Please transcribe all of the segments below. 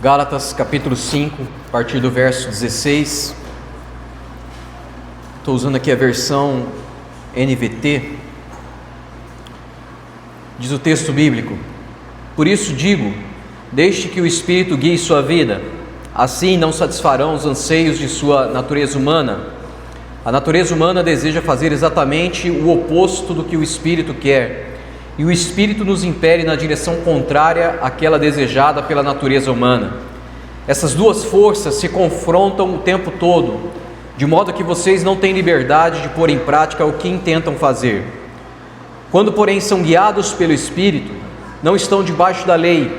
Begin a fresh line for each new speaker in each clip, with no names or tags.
Gálatas capítulo 5, a partir do verso 16. Estou usando aqui a versão NVT. Diz o texto bíblico: por isso digo, deixe que o Espírito guie sua vida, assim não satisfarão os anseios de sua natureza humana. A natureza humana deseja fazer exatamente o oposto do que o Espírito quer, e o Espírito nos impele na direção contrária àquela desejada pela natureza humana. Essas duas forças se confrontam o tempo todo, de modo que vocês não têm liberdade de pôr em prática o que intentam fazer. Quando, porém, são guiados pelo Espírito, não estão debaixo da lei.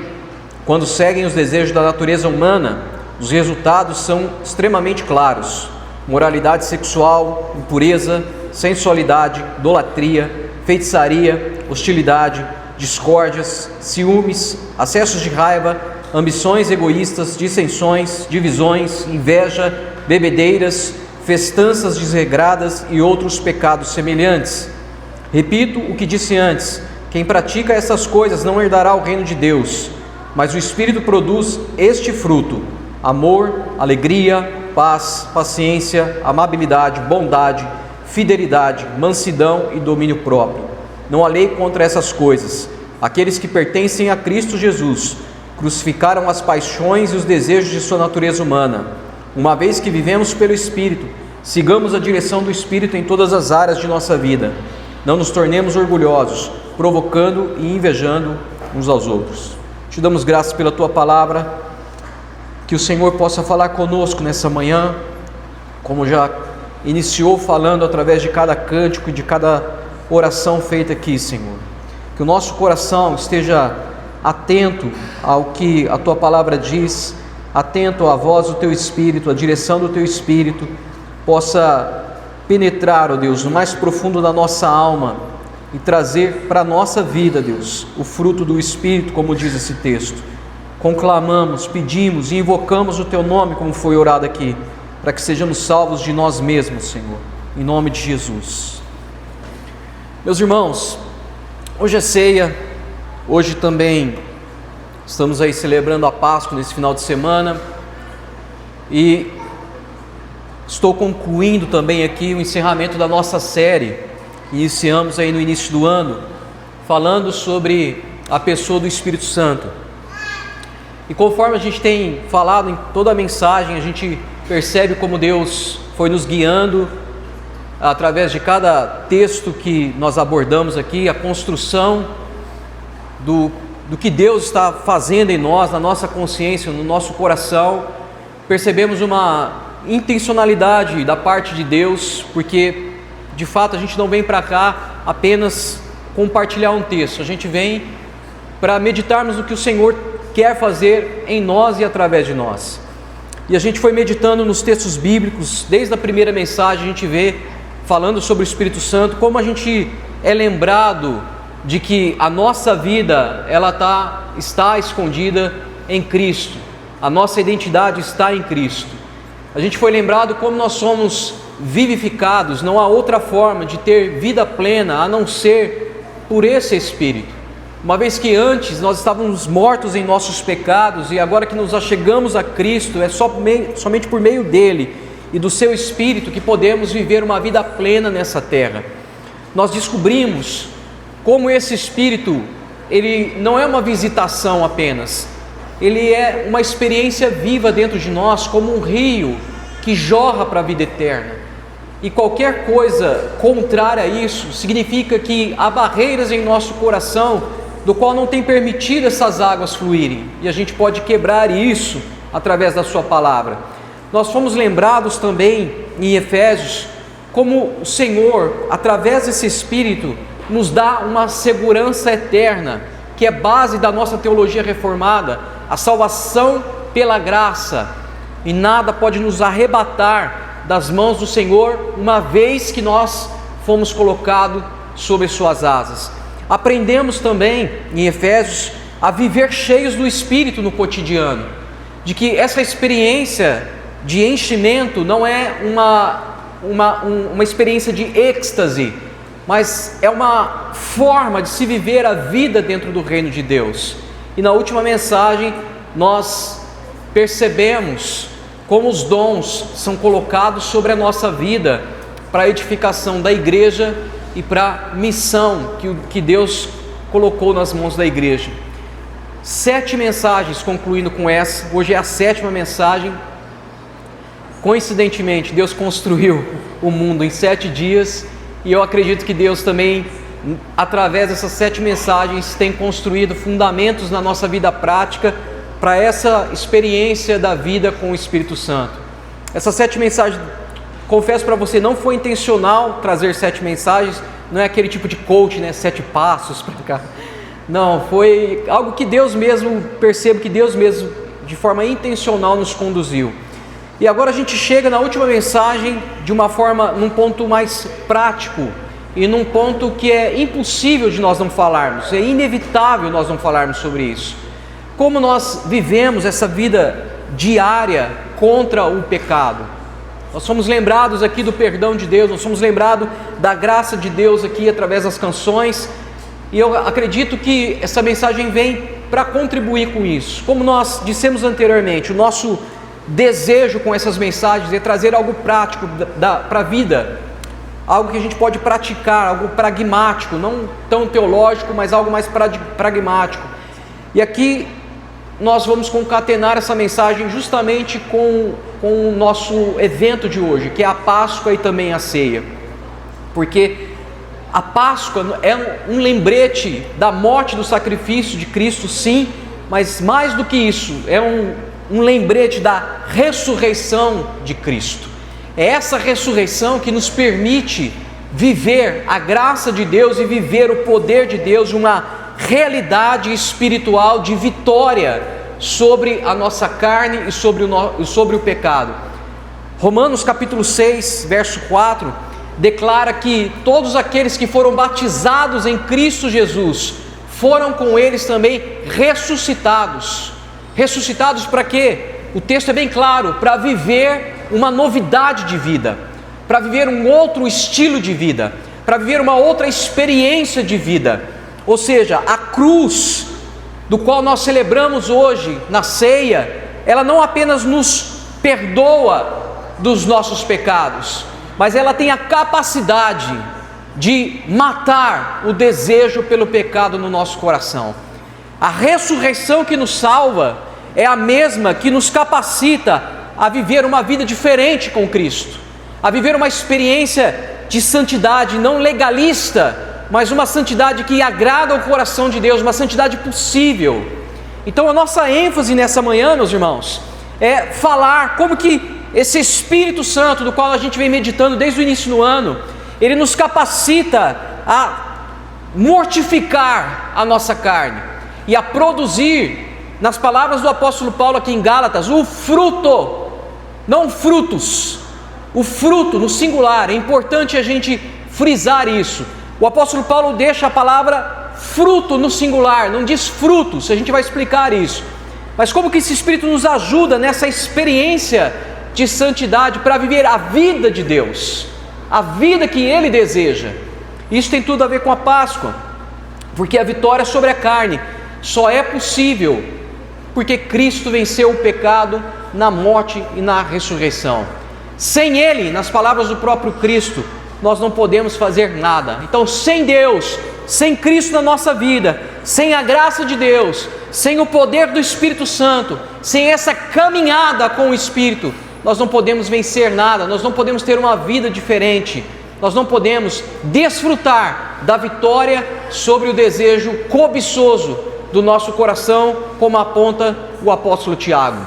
Quando seguem os desejos da natureza humana, os resultados são extremamente claros: moralidade sexual, impureza, sensualidade, idolatria, feitiçaria, hostilidade, discórdias, ciúmes, acessos de raiva, ambições egoístas, dissensões, divisões, inveja, bebedeiras, festanças desregradas e outros pecados semelhantes. Repito o que disse antes: quem pratica essas coisas não herdará o reino de Deus. Mas o Espírito produz este fruto: amor, alegria, paz, paciência, amabilidade, bondade, fidelidade, mansidão e domínio próprio. Não há lei contra essas coisas. Aqueles que pertencem a Cristo Jesus crucificaram as paixões e os desejos de sua natureza humana. Uma vez que vivemos pelo Espírito, sigamos a direção do Espírito em todas as áreas de nossa vida. Não nos tornemos orgulhosos, provocando e invejando uns aos outros. Te damos graças pela Tua palavra, que o Senhor possa falar conosco nessa manhã, como já iniciou falando através de cada cântico e de cada oração feita aqui, Senhor. Que o nosso coração esteja atento ao que a Tua palavra diz, atento à voz do Teu Espírito, à direção do Teu Espírito, possa penetrar, ó Deus, no mais profundo da nossa alma e trazer para a nossa vida, Deus, o fruto do Espírito, como diz esse texto. Conclamamos, pedimos e invocamos o Teu nome, como foi orado aqui, para que sejamos salvos de nós mesmos, Senhor, em nome de Jesus. Meus irmãos, hoje é ceia, hoje também estamos aí celebrando a Páscoa nesse final de semana, e estou concluindo também aqui o encerramento da nossa série. Iniciamos aí no início do ano, falando sobre a pessoa do Espírito Santo. E conforme a gente tem falado em toda a mensagem, a gente percebe como Deus foi nos guiando através de cada texto que nós abordamos aqui, a construção do que Deus está fazendo em nós, na nossa consciência, no nosso coração. Percebemos uma intencionalidade da parte de Deus, porque de fato a gente não vem para cá apenas compartilhar um texto, a gente vem para meditarmos no que o Senhor quer fazer em nós e através de nós. E a gente foi meditando nos textos bíblicos, desde a primeira mensagem a gente vê falando sobre o Espírito Santo, como a gente é lembrado de que a nossa vida está escondida em Cristo, a nossa identidade está em Cristo. A gente foi lembrado como nós somos vivificados, não há outra forma de ter vida plena a não ser por esse Espírito. Uma vez que antes nós estávamos mortos em nossos pecados, e agora que nos achegamos a Cristo, é somente por meio dele e do seu Espírito que podemos viver uma vida plena nessa terra. Nós descobrimos como esse Espírito, ele não é uma visitação apenas, ele é uma experiência viva dentro de nós, como um rio que jorra para a vida eterna. E qualquer coisa contrária a isso significa que há barreiras em nosso coração, do qual não tem permitido essas águas fluírem, e a gente pode quebrar isso através da sua palavra. Nós fomos lembrados também em Efésios como o Senhor, através desse Espírito, nos dá uma segurança eterna, que é base da nossa teologia reformada, a salvação pela graça, e nada pode nos arrebatar das mãos do Senhor, uma vez que nós fomos colocados sob suas asas. Aprendemos também em Efésios a viver cheios do Espírito no cotidiano, de que essa experiência de enchimento não é uma experiência de êxtase, mas é uma forma de se viver a vida dentro do reino de Deus. E na última mensagem nós percebemos como os dons são colocados sobre a nossa vida para a edificação da igreja e para a missão que Deus colocou nas mãos da igreja. 7 mensagens, concluindo com essa. Hoje é a 7ª mensagem. Coincidentemente, Deus construiu o mundo em 7 dias, e eu acredito que Deus também, através dessas 7 mensagens, tem construído fundamentos na nossa vida prática para essa experiência da vida com o Espírito Santo. Essas 7 mensagens, confesso para você, não foi intencional trazer 7 mensagens, não é aquele tipo de coach, né? 7 passos para cá. Não, foi algo que Deus mesmo, percebo que Deus mesmo, de forma intencional, nos conduziu. E agora a gente chega na última mensagem de uma forma, num ponto mais prático e num ponto que é impossível de nós não falarmos, é inevitável nós não falarmos sobre isso. Como nós vivemos essa vida diária contra o pecado. Nós somos lembrados aqui do perdão de Deus, nós somos lembrados da graça de Deus aqui através das canções, e eu acredito que essa mensagem vem para contribuir com isso. Como nós dissemos anteriormente, o nosso desejo com essas mensagens é trazer algo prático para a vida, algo que a gente pode praticar, algo pragmático, não tão teológico, mas algo mais pragmático. E aqui nós vamos concatenar essa mensagem justamente com o nosso evento de hoje, que é a Páscoa e também a ceia, porque a Páscoa é um lembrete da morte, do sacrifício de Cristo, sim, mas mais do que isso, é um lembrete da ressurreição de Cristo. É essa ressurreição que nos permite viver a graça de Deus e viver o poder de Deus, uma realidade espiritual de vitória sobre a nossa carne e sobre o pecado. Romanos capítulo 6, verso 4, declara que todos aqueles que foram batizados em Cristo Jesus foram com eles também ressuscitados. Ressuscitados para quê? O texto é bem claro: para viver uma novidade de vida, para viver um outro estilo de vida, para viver uma outra experiência de vida. Ou seja, a cruz, do qual nós celebramos hoje na ceia, ela não apenas nos perdoa dos nossos pecados, mas ela tem a capacidade de matar o desejo pelo pecado no nosso coração. A ressurreição que nos salva é a mesma que nos capacita a viver uma vida diferente com Cristo, a viver uma experiência de santidade não legalista, mas uma santidade que agrada ao coração de Deus, uma santidade possível. Então a nossa ênfase nessa manhã, meus irmãos, é falar como que esse Espírito Santo, do qual a gente vem meditando desde o início do ano, ele nos capacita a mortificar a nossa carne e a produzir, nas palavras do apóstolo Paulo aqui em Gálatas, o fruto, não frutos, o fruto no singular. É importante a gente frisar isso. O apóstolo Paulo deixa a palavra fruto no singular, não diz frutos, a gente vai explicar isso. Mas como que esse Espírito nos ajuda nessa experiência de santidade para viver a vida de Deus, a vida que Ele deseja? Isso tem tudo a ver com a Páscoa, porque a vitória sobre a carne só é possível porque Cristo venceu o pecado na morte e na ressurreição. Sem Ele, nas palavras do próprio Cristo, nós não podemos fazer nada. Então, sem Deus, sem Cristo na nossa vida, sem a graça de Deus, sem o poder do Espírito Santo, sem essa caminhada com o Espírito, nós não podemos vencer nada, nós não podemos ter uma vida diferente, nós não podemos desfrutar da vitória sobre o desejo cobiçoso do nosso coração, como aponta o apóstolo Tiago.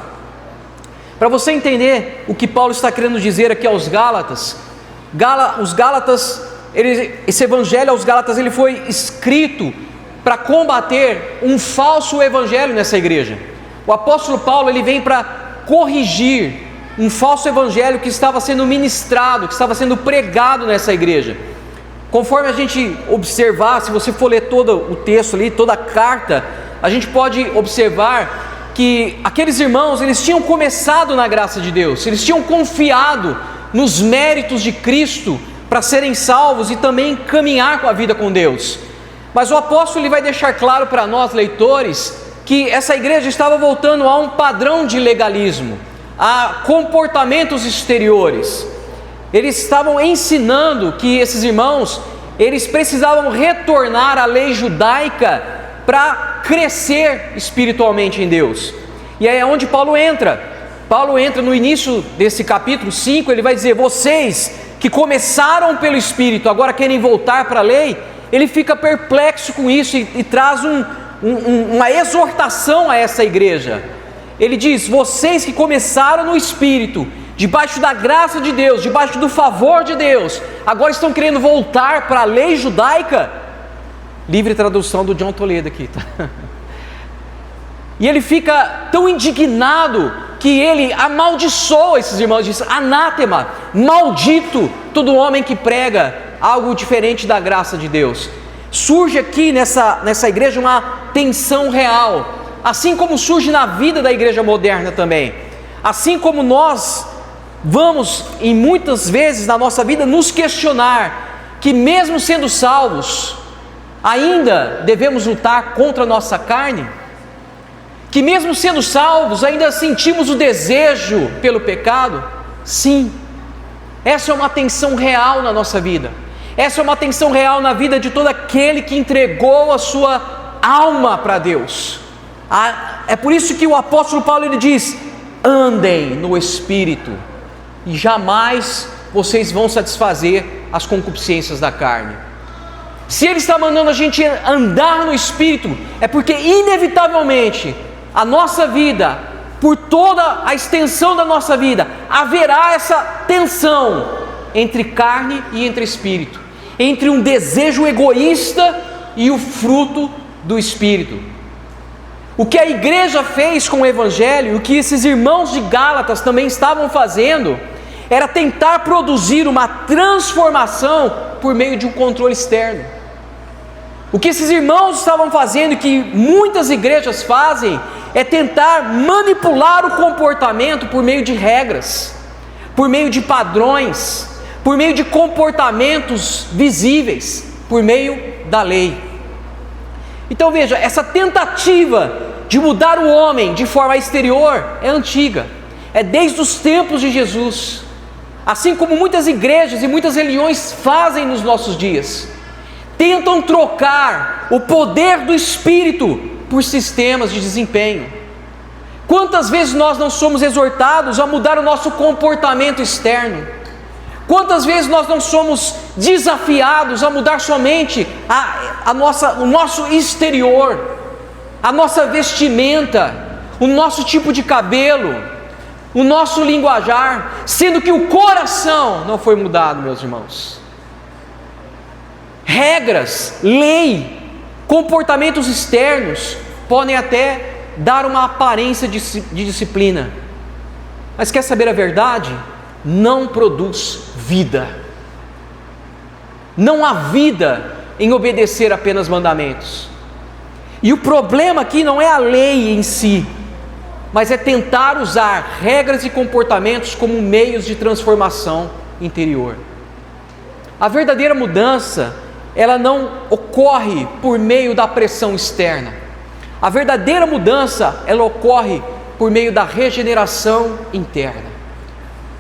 Para você entender o que Paulo está querendo dizer aqui aos Gálatas, os Gálatas, esse evangelho aos Gálatas, ele foi escrito para combater um falso evangelho nessa igreja. O apóstolo Paulo, ele vem para corrigir um falso evangelho que estava sendo ministrado, que estava sendo pregado nessa igreja. Conforme a gente observar, se você for ler todo o texto ali, toda a carta, a gente pode observar que aqueles irmãos, eles tinham começado na graça de Deus, eles tinham confiado nos méritos de Cristo para serem salvos e também caminhar com a vida com Deus. Mas o apóstolo, ele vai deixar claro para nós, leitores, que essa igreja estava voltando a um padrão de legalismo, a comportamentos exteriores. Eles estavam ensinando que esses irmãos, eles precisavam retornar à lei judaica para crescer espiritualmente em Deus. E aí é onde Paulo entra. Paulo entra no início desse capítulo 5, ele vai dizer: vocês que começaram pelo Espírito, agora querem voltar para a lei. Ele fica perplexo com isso e traz uma exortação a essa igreja. Ele diz: vocês que começaram no Espírito, debaixo da graça de Deus, debaixo do favor de Deus, agora estão querendo voltar para a lei judaica. Livre tradução do John Toledo aqui, tá? E ele fica tão indignado que ele amaldiçoa esses irmãos, diz: anátema, maldito todo homem que prega algo diferente da graça de Deus. Surge aqui nessa igreja uma tensão real, assim como surge na vida da igreja moderna também. Assim como nós vamos, em muitas vezes na nossa vida, nos questionar que mesmo sendo salvos, ainda devemos lutar contra a nossa carne, que mesmo sendo salvos, ainda sentimos o desejo pelo pecado. Sim, essa é uma tensão real na nossa vida, essa é uma tensão real na vida de todo aquele que entregou a sua alma para Deus. É por isso que o apóstolo Paulo ele diz: andem no Espírito, e jamais vocês vão satisfazer as concupiscências da carne. Se ele está mandando a gente andar no Espírito, é porque inevitavelmente a nossa vida, por toda a extensão da nossa vida, haverá essa tensão entre carne e entre Espírito, entre um desejo egoísta e o fruto do Espírito. O que a igreja fez com o Evangelho, o que esses irmãos de Gálatas também estavam fazendo, era tentar produzir uma transformação por meio de um controle externo. O que esses irmãos estavam fazendo, e que muitas igrejas fazem, é tentar manipular o comportamento por meio de regras, por meio de padrões, por meio de comportamentos visíveis, por meio da lei. Então veja, essa tentativa de mudar o homem de forma exterior é antiga, é desde os tempos de Jesus, assim como muitas igrejas e muitas religiões fazem nos nossos dias. Tentam trocar o poder do Espírito por sistemas de desempenho. Quantas vezes nós não somos exortados a mudar o nosso comportamento externo? Quantas vezes nós não somos desafiados a mudar somente o nosso exterior, a nossa vestimenta, o nosso tipo de cabelo, o nosso linguajar, sendo que o coração não foi mudado, meus irmãos? Regras, lei, comportamentos externos podem até dar uma aparência de disciplina, mas quer saber a verdade? Não produz vida. Não há vida em obedecer apenas mandamentos. E o problema aqui não é a lei em si, mas é tentar usar regras e comportamentos como meios de transformação interior. A verdadeira mudança, ela não ocorre por meio da pressão externa. A verdadeira mudança, ela ocorre por meio da regeneração interna,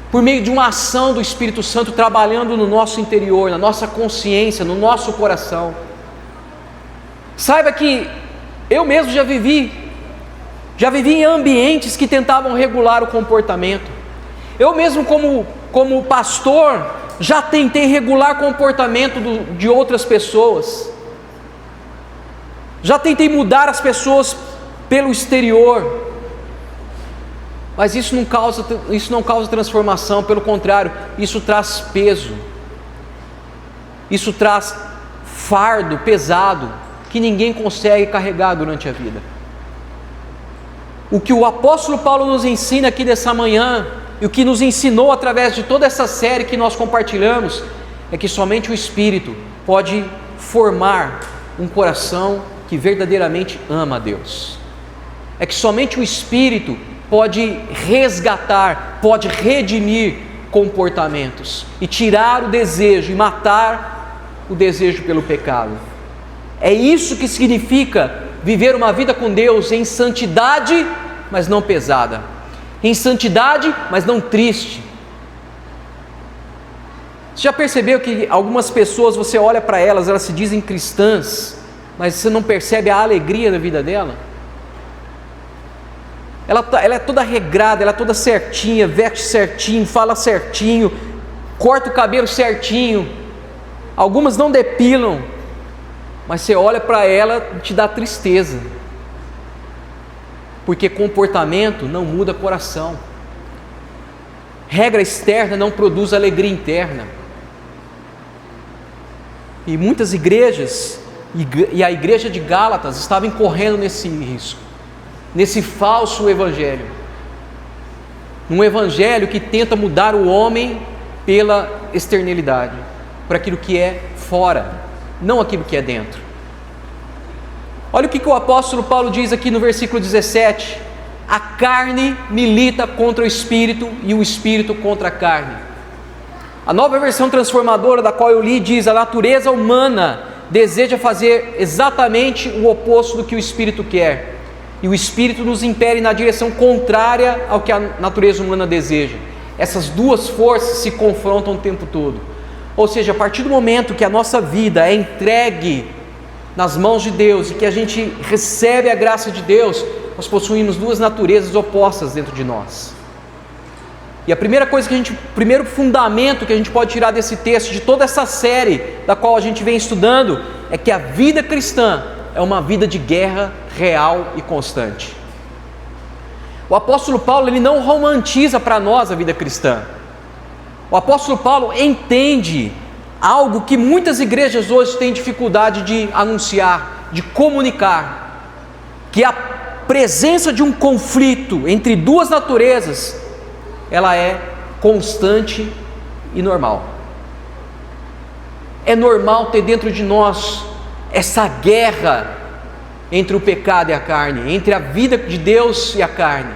por meio de uma ação do Espírito Santo trabalhando no nosso interior, na nossa consciência, no nosso coração. Saiba que eu mesmo já vivi em ambientes que tentavam regular o comportamento. Eu mesmo como pastor, já tentei regular comportamento de outras pessoas, já tentei mudar as pessoas pelo exterior, mas isso não causa transformação, pelo contrário, isso traz peso, isso traz fardo pesado, que ninguém consegue carregar durante a vida. O que o apóstolo Paulo nos ensina aqui dessa manhã, e o que nos ensinou através de toda essa série que nós compartilhamos, é que somente o Espírito pode formar um coração que verdadeiramente ama a Deus. É que somente o Espírito pode resgatar, pode redimir comportamentos e tirar o desejo e matar o desejo pelo pecado. É isso que significa viver uma vida com Deus em santidade, mas não pesada, em santidade, mas não triste. Você já percebeu que algumas pessoas, você olha para elas, elas se dizem cristãs, mas você não percebe a alegria da vida dela? Ela é toda regrada, ela é toda certinha, veste certinho, fala certinho, corta o cabelo certinho. Algumas não depilam, mas você olha para ela e te dá tristeza, porque comportamento não muda coração, regra externa não produz alegria interna. E muitas igrejas, e a igreja de Gálatas, estavam incorrendo nesse risco, nesse falso evangelho, um evangelho que tenta mudar o homem pela externalidade, para aquilo que é fora, não aquilo que é dentro. Olha o que o apóstolo Paulo diz aqui no versículo 17: a carne milita contra o espírito e o espírito contra a carne. A nova versão transformadora da qual eu li diz: a natureza humana deseja fazer exatamente o oposto do que o espírito quer, e o espírito nos impele na direção contrária ao que a natureza humana deseja. Essas duas forças se confrontam o tempo todo. Ou seja, a partir do momento que a nossa vida é entregue nas mãos de Deus e que a gente recebe a graça de Deus, nós possuímos duas naturezas opostas dentro de nós. E a primeira coisa primeiro fundamento que a gente pode tirar desse texto, de toda essa série da qual a gente vem estudando, é que a vida cristã é uma vida de guerra real e constante. O apóstolo Paulo, ele não romantiza para nós a vida cristã. O apóstolo Paulo entende algo que muitas igrejas hoje têm dificuldade de anunciar, de comunicar, que a presença de um conflito entre duas naturezas, ela é constante e normal. É normal ter dentro de nós essa guerra entre o pecado e a carne, entre a vida de Deus e a carne.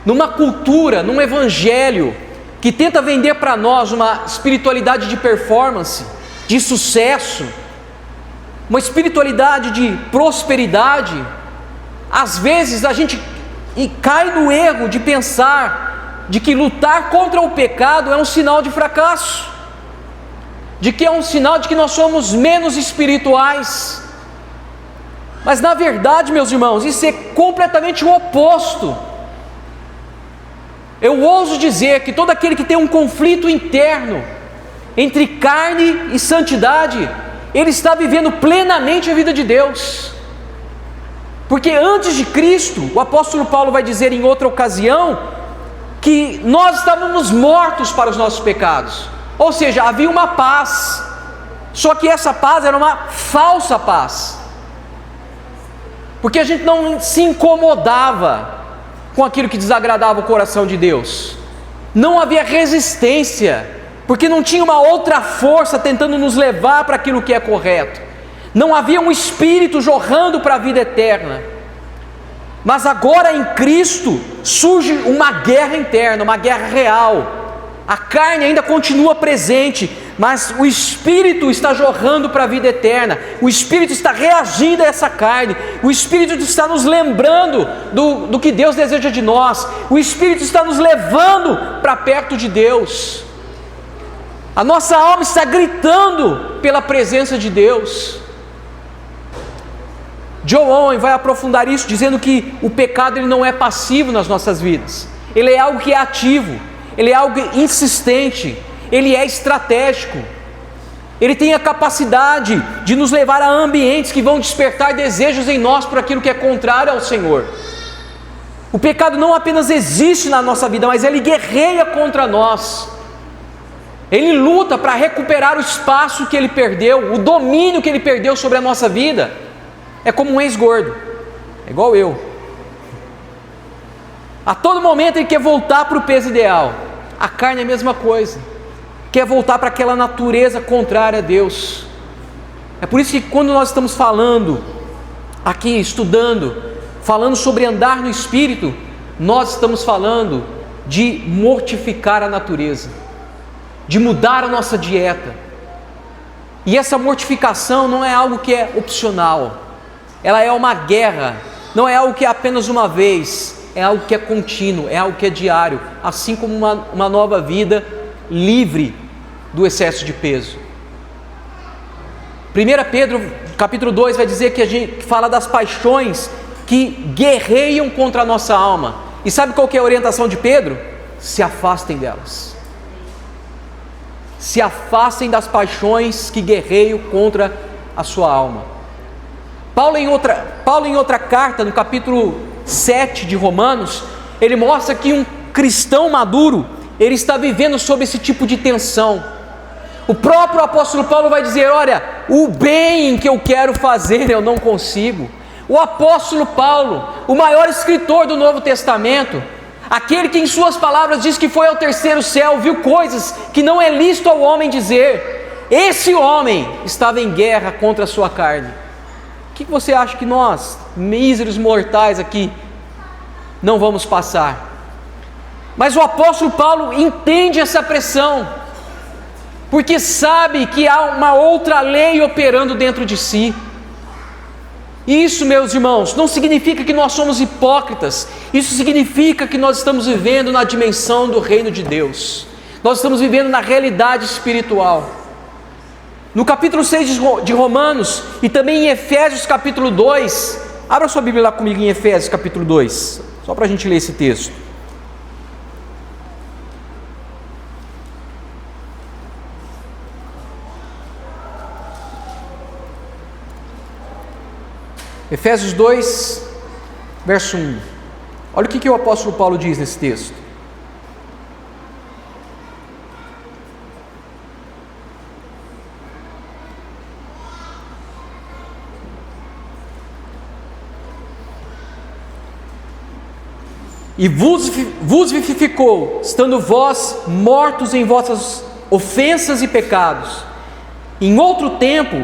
Numa cultura, num evangelho que tenta vender para nós uma espiritualidade de performance, de sucesso, uma espiritualidade de prosperidade, às vezes a gente cai no erro de pensar de que lutar contra o pecado é um sinal de fracasso, de que é um sinal de que nós somos menos espirituais. Mas na verdade, meus irmãos, isso é completamente o oposto. Eu ouso dizer que todo aquele que tem um conflito interno entre carne e santidade, ele está vivendo plenamente a vida de Deus. Porque antes de Cristo, o apóstolo Paulo vai dizer em outra ocasião, que nós estávamos mortos para os nossos pecados. Ou seja, havia uma paz, só que essa paz era uma falsa paz, porque a gente não se incomodava com aquilo que desagradava o coração de Deus, não havia resistência, porque não tinha uma outra força tentando nos levar para aquilo que é correto, não havia um espírito jorrando para a vida eterna. Mas agora em Cristo surge uma guerra interna, uma guerra real. A carne ainda continua presente, mas o Espírito está jorrando para a vida eterna. O Espírito está reagindo a essa carne. O Espírito está nos lembrando do que Deus deseja de nós. O Espírito está nos levando para perto de Deus. A nossa alma está gritando pela presença de Deus. John Owen vai aprofundar isso, dizendo que o pecado ele não é passivo nas nossas vidas. Ele é algo que é ativo, ele é algo insistente, ele é estratégico. Ele tem a capacidade de nos levar a ambientes que vão despertar desejos em nós por aquilo que é contrário ao Senhor. O pecado não apenas existe na nossa vida, mas ele guerreia contra nós. Ele luta para recuperar o espaço que ele perdeu, o domínio que ele perdeu sobre a nossa vida. É como um ex-gordo, é igual eu. A todo momento ele quer voltar para o peso ideal. A carne é a mesma coisa, quer voltar para aquela natureza contrária a Deus. É por isso que quando nós estamos falando aqui, estudando, falando sobre andar no Espírito, nós estamos falando de mortificar a natureza, de mudar a nossa dieta. E essa mortificação não é algo que é opcional. ela é uma guerra, não é algo que é apenas uma vez, é algo que é contínuo, é algo que é diário, assim como uma nova vida livre do excesso de peso. 1 Pedro capítulo 2 vai dizer que a gente fala das paixões que guerreiam contra a nossa alma. E sabe qual que é a orientação de Pedro? Se afastem delas. Se afastem das paixões que guerreiam contra a sua alma. Paulo em outra carta, no capítulo 7 de Romanos, ele mostra que um cristão maduro, ele está vivendo sob esse tipo de tensão. O próprio apóstolo Paulo vai dizer: olha, o bem que eu quero fazer eu não consigo. O apóstolo Paulo, o maior escritor do Novo Testamento, aquele que em suas palavras diz que foi ao terceiro céu, viu coisas que não é lícito ao homem dizer, esse homem estava em guerra contra a sua carne. O que você acha que nós, míseros mortais aqui, não vamos passar? Mas o apóstolo Paulo entende essa pressão, porque sabe que há uma outra lei operando dentro de si. Isso, meus irmãos, não significa que nós somos hipócritas. Isso significa que nós estamos vivendo na dimensão do reino de Deus. Nós estamos vivendo na realidade espiritual. No capítulo 6 de Romanos e também em Efésios capítulo 2, abra sua Bíblia lá comigo em Efésios capítulo 2, só para a gente ler esse texto. Efésios 2, verso 1. Olha o que o apóstolo Paulo diz nesse texto. E vos vivificou, estando vós mortos em vossas ofensas e pecados. Em outro tempo,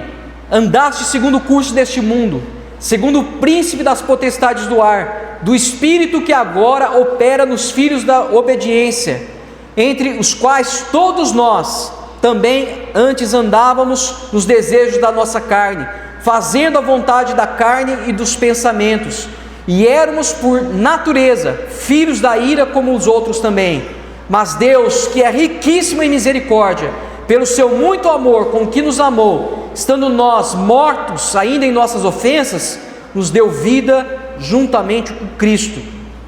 andaste segundo o curso deste mundo, segundo o príncipe das potestades do ar, do espírito que agora opera nos filhos da obediência, entre os quais todos nós também antes andávamos nos desejos da nossa carne, fazendo a vontade da carne e dos pensamentos, e éramos por natureza filhos da ira como os outros também. Mas Deus, que é riquíssimo em misericórdia, pelo seu muito amor com que nos amou, estando nós mortos ainda em nossas ofensas, nos deu vida juntamente com Cristo.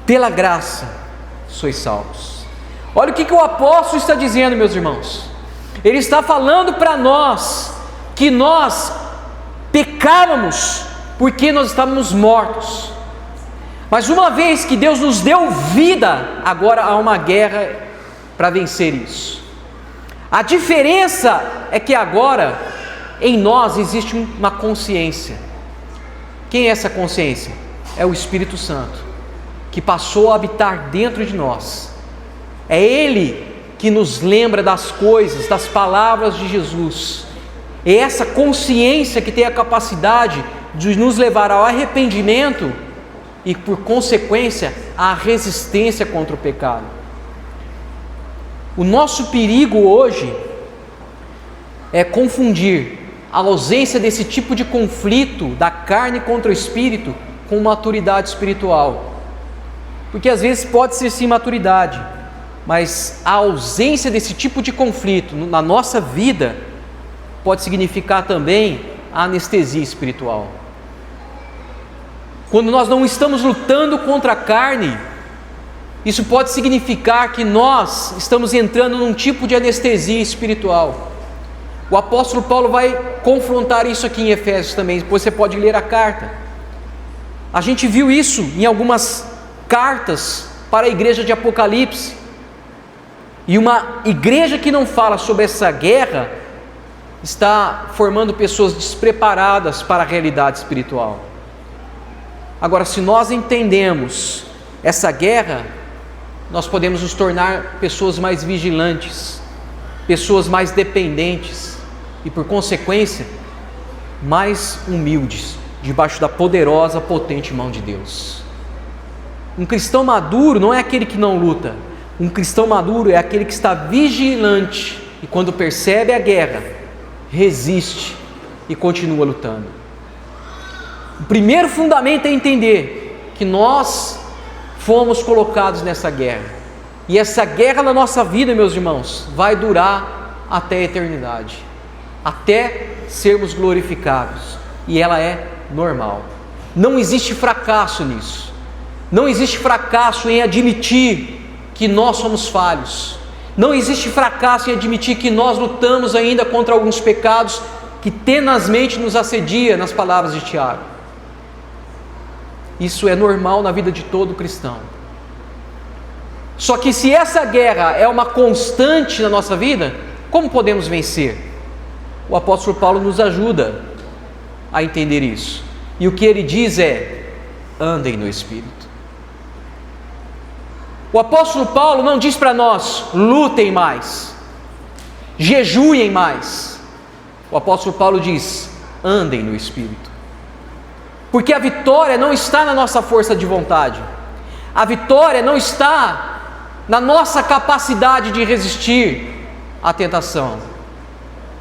Pela graça sois salvos. Olha o que o apóstolo está dizendo, meus irmãos. Ele está falando para nós que nós pecávamos porque nós estávamos mortos. Mas uma vez que Deus nos deu vida, agora há uma guerra para vencer isso. A diferença é que agora em nós existe uma consciência. Quem é essa consciência? É o Espírito Santo, que passou a habitar dentro de nós. É Ele que nos lembra das coisas, das palavras de Jesus. É essa consciência que tem a capacidade de nos levar ao arrependimento e, por consequência, à resistência contra o pecado. O nosso perigo hoje é confundir a ausência desse tipo de conflito da carne contra o espírito com maturidade espiritual, porque às vezes pode ser sim maturidade, mas a ausência desse tipo de conflito na nossa vida pode significar também a anestesia espiritual. Quando nós não estamos lutando contra a carne, isso pode significar que nós estamos entrando num tipo de anestesia espiritual. O apóstolo Paulo vai confrontar isso aqui em Efésios também, depois você pode ler a carta. A gente viu isso em algumas cartas para a igreja de Apocalipse. E uma igreja que não fala sobre essa guerra está formando pessoas despreparadas para a realidade espiritual. Agora, se nós entendemos essa guerra, nós podemos nos tornar pessoas mais vigilantes, pessoas mais dependentes e, por consequência, mais humildes debaixo da poderosa, potente mão de Deus. Um cristão maduro não é aquele que não luta. Um cristão maduro é aquele que está vigilante e, quando percebe a guerra, resiste e continua lutando. o primeiro fundamento é entender que nós fomos colocados nessa guerra. E essa guerra na nossa vida, meus irmãos, vai durar até a eternidade, até sermos glorificados. E ela é normal. Não existe fracasso nisso. Não existe fracasso em admitir que nós somos falhos. Não existe fracasso em admitir que nós lutamos ainda contra alguns pecados que tenazmente nos assedia, nas palavras de Tiago. Isso é normal na vida de todo cristão. Só que se essa guerra é uma constante na nossa vida, como podemos vencer? O apóstolo Paulo nos ajuda a entender isso. E o que ele diz é: andem no Espírito. O apóstolo Paulo não diz para nós: lutem mais, jejuem mais. O apóstolo Paulo diz: andem no Espírito. Porque a vitória não está na nossa força de vontade. A vitória não está na nossa capacidade de resistir à tentação.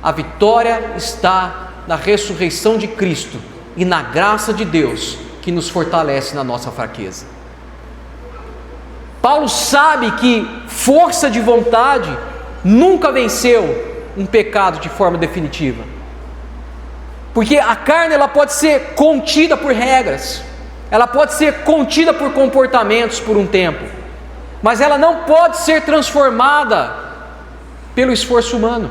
A vitória está na ressurreição de Cristo e na graça de Deus que nos fortalece na nossa fraqueza. Paulo sabe que força de vontade nunca venceu um pecado de forma definitiva. Porque a carne ela pode ser contida por regras, ela pode ser contida por comportamentos por um tempo, mas ela não pode ser transformada pelo esforço humano.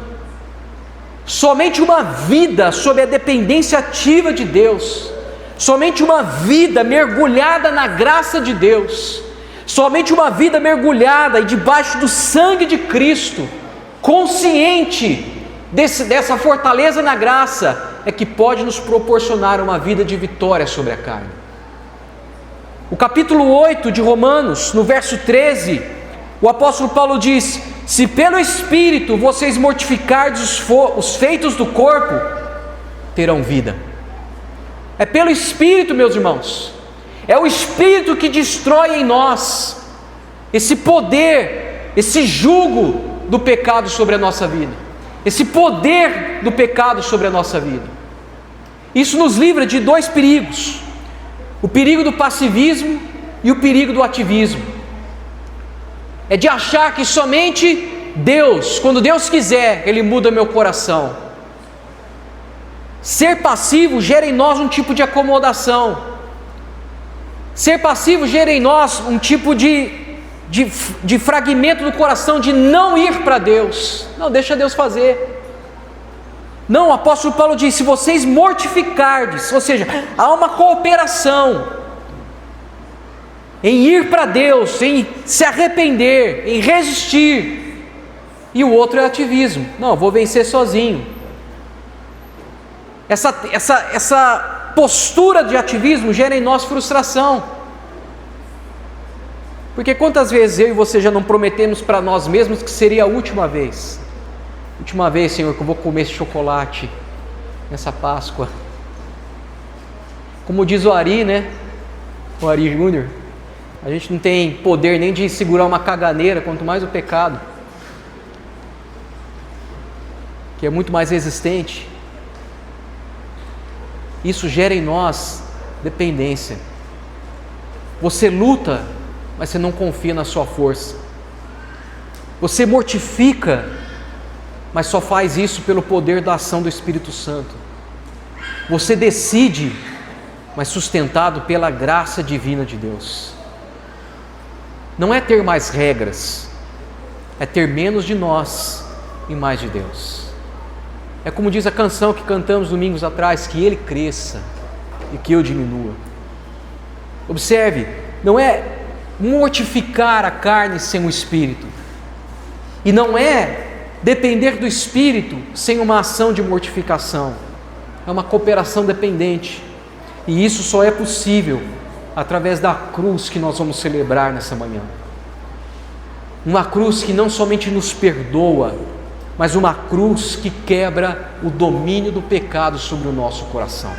Somente uma vida sob a dependência ativa de Deus, somente uma vida mergulhada na graça de Deus, somente uma vida mergulhada e debaixo do sangue de Cristo, consciente dessa fortaleza na graça, é que pode nos proporcionar uma vida de vitória sobre a carne. O capítulo 8 de Romanos, no verso 13, o apóstolo Paulo diz: se pelo Espírito vocês mortificardes os feitos do corpo, terão vida. É pelo Espírito, meus irmãos. É o Espírito que destrói em nós esse poder, esse jugo do pecado sobre a nossa vida, esse poder do pecado sobre a nossa vida. Isso nos livra de dois perigos: o perigo do passivismo e o perigo do ativismo. É de achar que somente Deus, quando Deus quiser, Ele muda meu coração. Ser passivo gera em nós um tipo de acomodação. Ser passivo gera em nós um tipo de fragmento do coração, de não ir para Deus. Não, deixa Deus fazer. Não, o apóstolo Paulo diz: se vocês mortificardes, ou seja, há uma cooperação em ir para Deus, em se arrepender, em resistir. E o outro é ativismo. Não, eu vou vencer sozinho. Essa postura de ativismo gera em nós frustração. Porque quantas vezes eu e você já não prometemos para nós mesmos que seria a última vez? Última vez, Senhor, que eu vou comer esse chocolate nessa Páscoa. Como diz o Ari, né? O Ari Júnior, a gente não tem poder nem de segurar uma caganeira, quanto mais o pecado, que é muito mais resistente. Isso gera em nós dependência. Você luta, mas você não confia na sua força. Você mortifica, mas só faz isso pelo poder da ação do Espírito Santo. Você decide, mas sustentado pela graça divina de Deus. Não é ter mais regras, é ter menos de nós e mais de Deus. É como diz a canção que cantamos domingos atrás: que Ele cresça e que eu diminua. Observe, não é mortificar a carne sem o Espírito, e não é depender do Espírito sem uma ação de mortificação. É uma cooperação dependente, e isso só é possível através da cruz que nós vamos celebrar nessa manhã. Uma cruz que não somente nos perdoa, mas uma cruz que quebra o domínio do pecado sobre o nosso coração.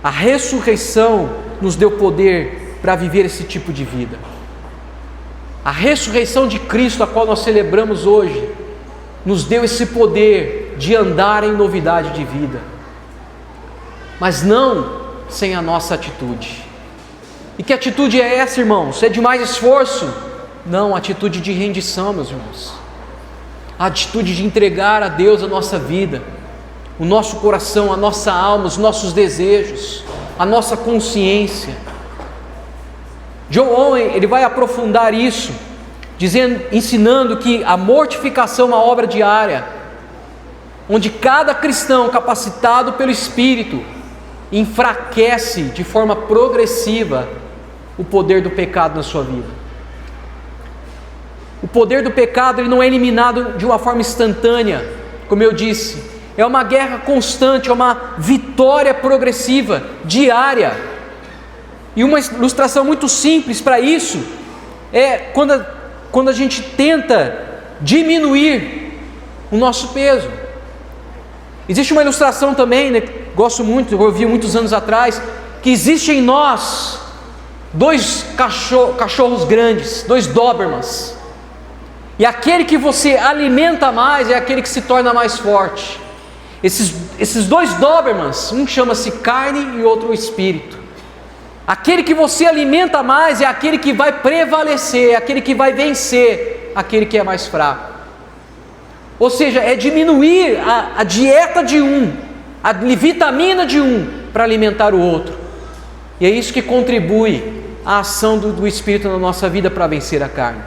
A ressurreição nos deu poder para viver esse tipo de vida. A ressurreição de Cristo, a qual nós celebramos hoje, nos deu esse poder de andar em novidade de vida. Mas não sem a nossa atitude. E que atitude é essa, irmãos? É de mais esforço? Não, atitude de rendição, meus irmãos. A atitude de entregar a Deus a nossa vida, o nosso coração, a nossa alma, os nossos desejos, a nossa consciência. John Owen, ele vai aprofundar isso, ensinando que a mortificação é uma obra diária, onde cada cristão capacitado pelo Espírito enfraquece de forma progressiva o poder do pecado na sua vida. O poder do pecado ele não é eliminado de uma forma instantânea, como eu disse, é uma guerra constante, é uma vitória progressiva, diária. E uma ilustração muito simples para isso é quando a gente tenta diminuir o nosso peso. Existe uma ilustração também, né, gosto muito, eu ouvi muitos anos atrás, que existe em nós dois cachorros grandes, dois Dobermans. E aquele que você alimenta mais é aquele que se torna mais forte. Esses dois Dobermans, um chama-se carne e outro espírito. Aquele que você alimenta mais é aquele que vai prevalecer, é aquele que vai vencer aquele que é mais fraco. Ou seja, é diminuir a dieta de um, a vitamina de um, para alimentar o outro. E é isso que contribui à ação do Espírito na nossa vida para vencer a carne.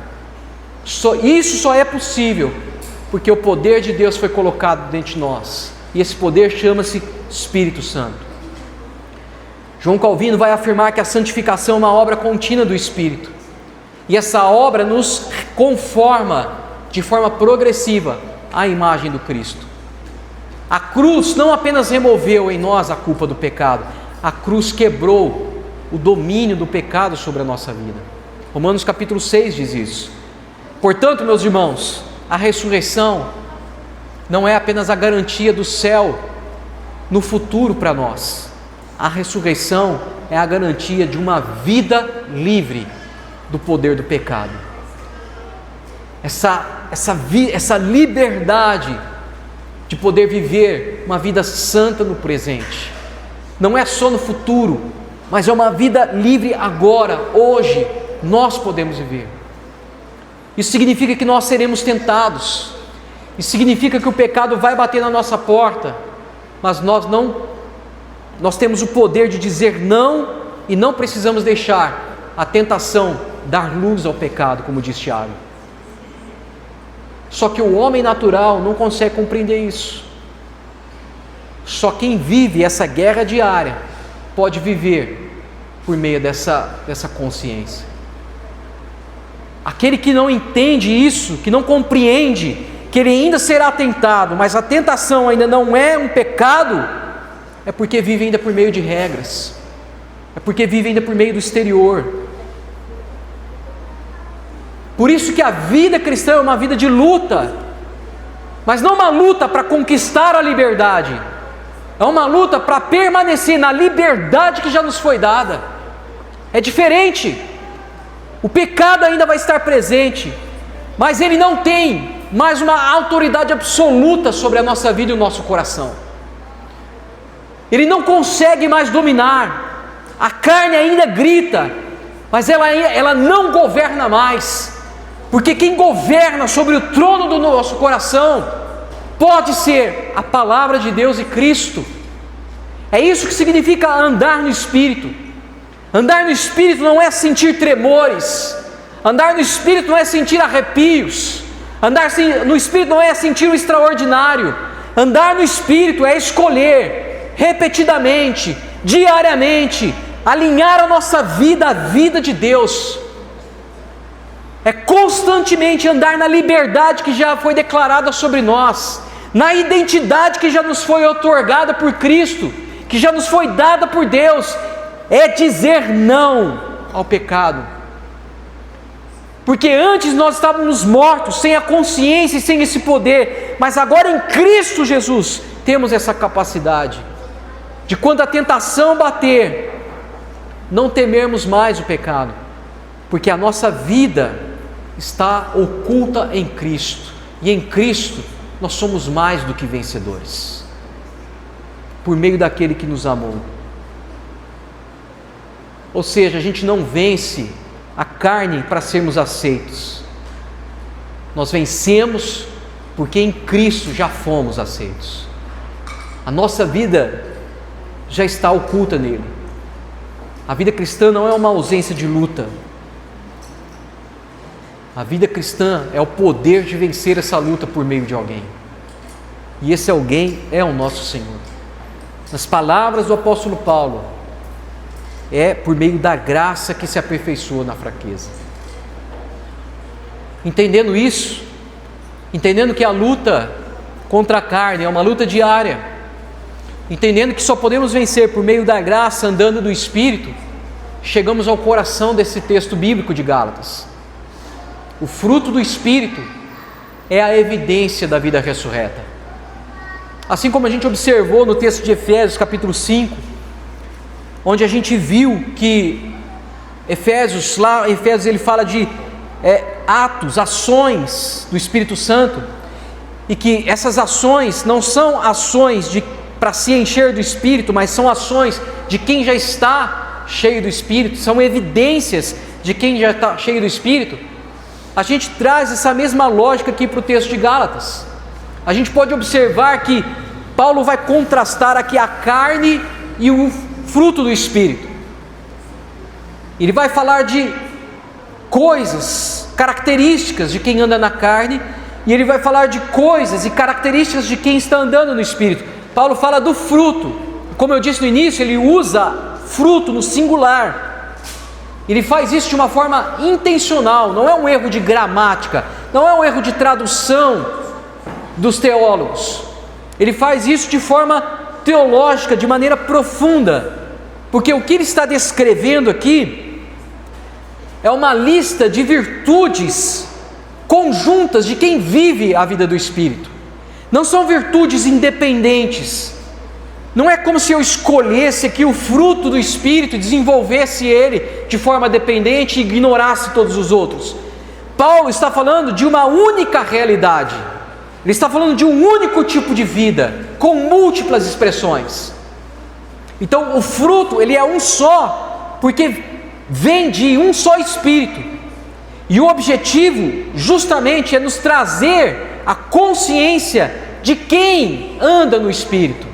Isso só é possível porque o poder de Deus foi colocado dentro de nós. E esse poder chama-se Espírito Santo. João Calvino vai afirmar que a santificação é uma obra contínua do Espírito. E essa obra nos conforma de forma progressiva à imagem do Cristo. A cruz não apenas removeu em nós a culpa do pecado, a cruz quebrou o domínio do pecado sobre a nossa vida. Romanos capítulo 6 diz isso. Portanto, meus irmãos, a ressurreição não é apenas a garantia do céu no futuro para nós. A ressurreição é a garantia de uma vida livre do poder do pecado. Essa liberdade de poder viver uma vida santa no presente. Não é só no futuro, mas é uma vida livre agora, hoje, nós podemos viver. Isso significa que nós seremos tentados. Isso significa que o pecado vai bater na nossa porta, mas nós temos o poder de dizer não e não precisamos deixar a tentação dar luz ao pecado, como diz Tiago. Só que o homem natural não consegue compreender isso. Só quem vive essa guerra diária pode viver por meio dessa consciência. Aquele que não entende isso, que não compreende que ele ainda será tentado, mas a tentação ainda não é um pecado, é porque vive ainda por meio de regras, é porque vive ainda por meio do exterior. Por isso que a vida cristã é uma vida de luta, mas não uma luta para conquistar a liberdade, é uma luta para permanecer na liberdade que já nos foi dada. É diferente. O pecado ainda vai estar presente, mas ele não tem mais uma autoridade absoluta sobre a nossa vida e o nosso coração. Ele não consegue mais dominar. A carne ainda grita, mas ela não governa mais, porque quem governa sobre o trono do nosso coração pode ser a palavra de Deus e Cristo. É isso que significa andar no Espírito. Andar no Espírito não é sentir tremores, andar no Espírito não é sentir arrepios, andar no Espírito não é sentir o extraordinário. Andar no Espírito é escolher repetidamente, diariamente, alinhar a nossa vida à vida de Deus. É constantemente andar na liberdade que já foi declarada sobre nós, na identidade que já nos foi outorgada por Cristo, que já nos foi dada por Deus. É dizer não ao pecado, porque antes nós estávamos mortos, sem a consciência e sem esse poder, mas agora em Cristo Jesus temos essa capacidade de, quando a tentação bater, não temermos mais o pecado, porque a nossa vida está oculta em Cristo, e em Cristo nós somos mais do que vencedores, por meio daquele que nos amou. Ou seja, a gente não vence a carne para sermos aceitos. Nós vencemos porque em Cristo já fomos aceitos. A nossa vida já está oculta nele. A vida cristã não é uma ausência de luta. A vida cristã é o poder de vencer essa luta por meio de alguém. E esse alguém é o nosso Senhor. Nas palavras do apóstolo Paulo, é por meio da graça que se aperfeiçoa na fraqueza. Entendendo isso, entendendo que a luta contra a carne é uma luta diária, entendendo que só podemos vencer por meio da graça andando no Espírito, chegamos ao coração desse texto bíblico de Gálatas. O fruto do Espírito é a evidência da vida ressurreta. Assim como a gente observou no texto de Efésios capítulo 5, onde a gente viu que Efésios ele fala de atos, ações do Espírito Santo, e que essas ações não são ações para se encher do Espírito, mas são ações de quem já está cheio do Espírito, são evidências de quem já está cheio do Espírito. A gente traz essa mesma lógica aqui para o texto de Gálatas. A gente pode observar que Paulo vai contrastar aqui a carne e o fruto do Espírito. Ele vai falar de coisas, características de quem anda na carne, e ele vai falar de coisas e características de quem está andando no Espírito. Paulo fala do fruto. Como eu disse no início, ele usa fruto no singular. Ele faz isso de uma forma intencional, não é um erro de gramática, não é um erro de tradução dos teólogos. Ele faz isso de forma teológica, de maneira profunda, porque o que ele está descrevendo aqui é uma lista de virtudes conjuntas de quem vive a vida do Espírito. Não são virtudes independentes. Não é como se eu escolhesse aqui o fruto do Espírito e desenvolvesse ele de forma dependente e ignorasse todos os outros. Paulo está falando de uma única realidade. Ele está falando de um único tipo de vida, com múltiplas expressões. Então o fruto, ele é um só, porque vem de um só Espírito. E o objetivo justamente é nos trazer a consciência de quem anda no Espírito.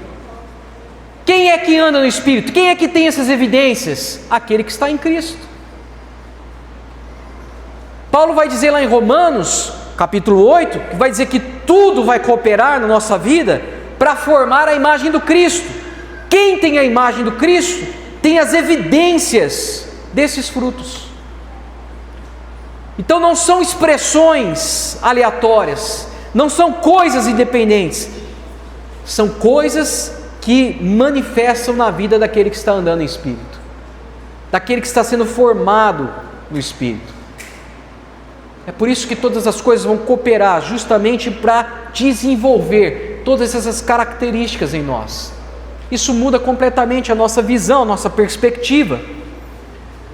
Quem é que anda no Espírito? Quem é que tem essas evidências? Aquele que está em Cristo. Paulo vai dizer lá em Romanos, capítulo 8, que vai dizer que tudo vai cooperar na nossa vida para formar a imagem do Cristo. Quem tem a imagem do Cristo tem as evidências desses frutos. Então não são expressões aleatórias, não são coisas independentes, são coisas que manifestam na vida daquele que está andando em Espírito, daquele que está sendo formado no Espírito. É por isso que todas as coisas vão cooperar justamente para desenvolver todas essas características em nós. Isso muda completamente a nossa visão, a nossa perspectiva,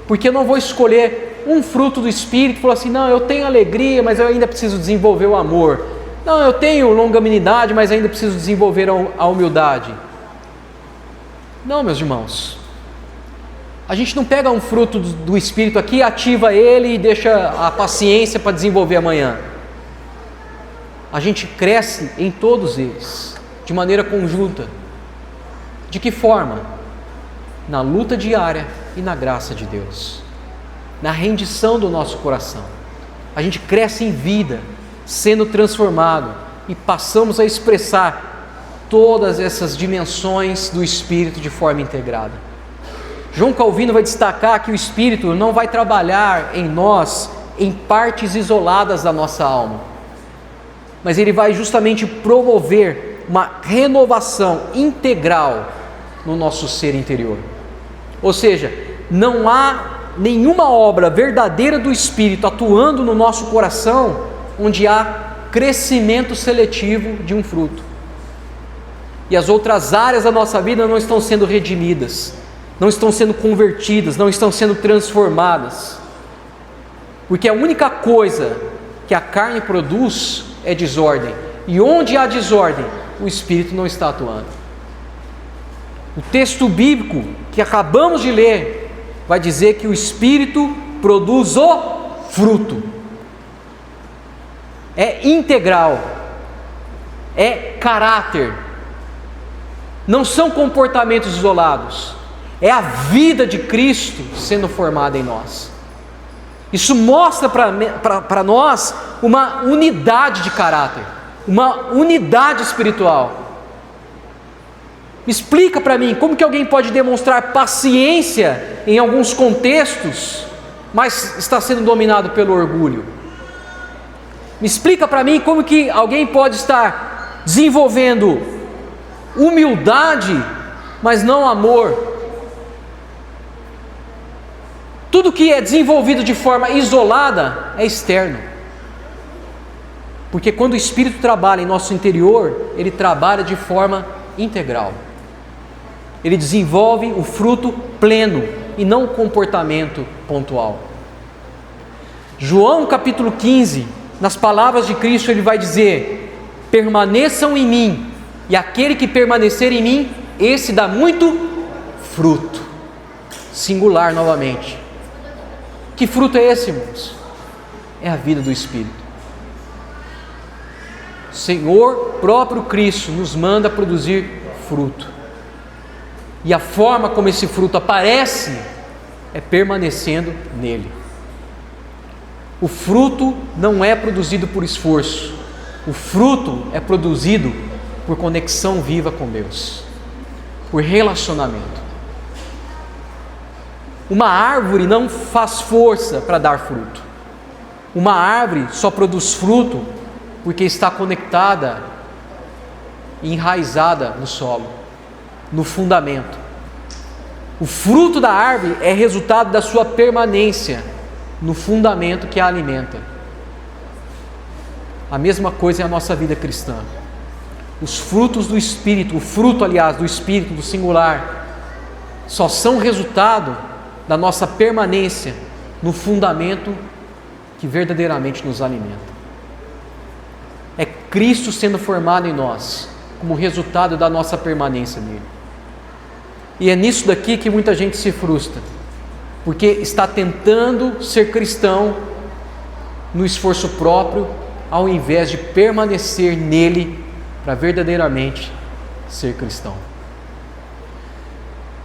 porque eu não vou escolher um fruto do Espírito e falar assim, não, eu tenho alegria, mas eu ainda preciso desenvolver o amor. Não, eu tenho longanimidade, mas ainda preciso desenvolver a humildade. Não, meus irmãos, a gente não pega um fruto do Espírito aqui, ativa ele e deixa a paciência para desenvolver amanhã. A gente cresce em todos eles, de maneira conjunta. De que forma? Na luta diária e na graça de Deus, na rendição do nosso coração. A gente cresce em vida, sendo transformado, e passamos a expressar todas essas dimensões do Espírito de forma integrada. João Calvino vai destacar que o Espírito não vai trabalhar em nós em partes isoladas da nossa alma, mas ele vai justamente promover uma renovação integral no nosso ser interior. Ou seja, não há nenhuma obra verdadeira do Espírito atuando no nosso coração onde há crescimento seletivo de um fruto, e as outras áreas da nossa vida não estão sendo redimidas, não estão sendo convertidas, não estão sendo transformadas, porque a única coisa que a carne produz é desordem, e onde há desordem, o Espírito não está atuando. O texto bíblico que acabamos de ler vai dizer que o Espírito produz o fruto. É integral, é caráter, não são comportamentos isolados, é a vida de Cristo sendo formada em nós. Isso mostra para nós uma unidade de caráter, uma unidade espiritual. Me explica para mim como que alguém pode demonstrar paciência em alguns contextos, mas está sendo dominado pelo orgulho. Me explica para mim como que alguém pode estar desenvolvendo humildade, mas não amor. Tudo que é desenvolvido de forma isolada é externo. Porque quando o Espírito trabalha em nosso interior, ele trabalha de forma integral. Ele desenvolve o fruto pleno e não o comportamento pontual. João capítulo 15, nas palavras de Cristo, ele vai dizer: permaneçam em mim, e aquele que permanecer em mim, esse dá muito fruto. Singular novamente. Que fruto é esse, irmãos? É a vida do Espírito. O Senhor próprio Cristo nos manda produzir fruto. E a forma como esse fruto aparece é permanecendo nele. O fruto não é produzido por esforço. O fruto é produzido por conexão viva com Deus, por relacionamento. Uma árvore não faz força para dar fruto. Uma árvore só produz fruto porque está conectada e enraizada no solo, no fundamento. O fruto da árvore é resultado da sua permanência no fundamento que a alimenta. A mesma coisa é a nossa vida cristã. Os frutos do Espírito, o fruto, aliás, do Espírito, do singular, só são resultado da nossa permanência no fundamento que verdadeiramente nos alimenta. É Cristo sendo formado em nós, como resultado da nossa permanência nele. E é nisso daqui que muita gente se frustra, porque está tentando ser cristão no esforço próprio, ao invés de permanecer nele para verdadeiramente ser cristão.